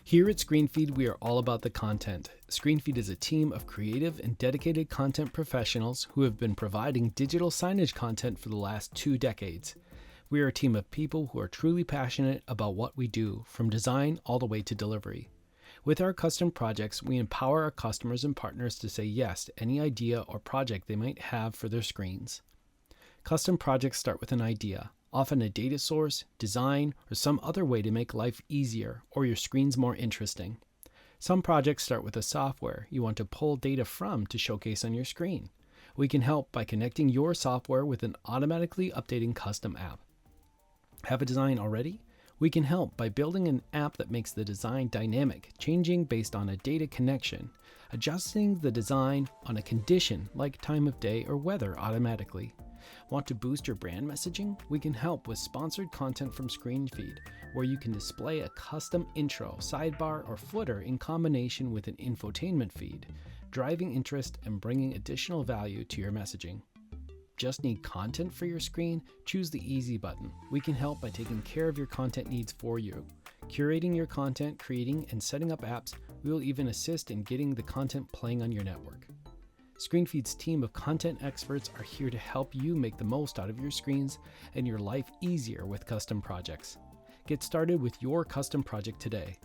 Here at ScreenFeed, we are all about the content. ScreenFeed is a team of creative and dedicated content professionals who have been providing digital signage content for the last 2 decades. We are a team of people who are truly passionate about what we do, from design all the way to delivery. With our custom projects, we empower our customers and partners to say yes to any idea or project they might have for their screens. Custom projects start with an idea, often a data source, design, or some other way to make life easier or your screens more interesting. Some projects start with a software you want to pull data from to showcase on your screen. We can help by connecting your software with an automatically updating custom app. Have a design already? We can help by building an app that makes the design dynamic, changing based on a data connection, adjusting the design on a condition like time of day or weather automatically. Want to boost your brand messaging? We can help with sponsored content from ScreenFeed, where you can display a custom intro, sidebar, or footer in combination with an infotainment feed, driving interest and bringing additional value to your messaging. Just need content for your screen? Choose the easy button. We can help by taking care of your content needs for you. Curating your content, creating and setting up apps, we will even assist in getting the content playing on your network. ScreenFeed's team of content experts are here to help you make the most out of your screens and your life easier with custom projects. Get started with your custom project today.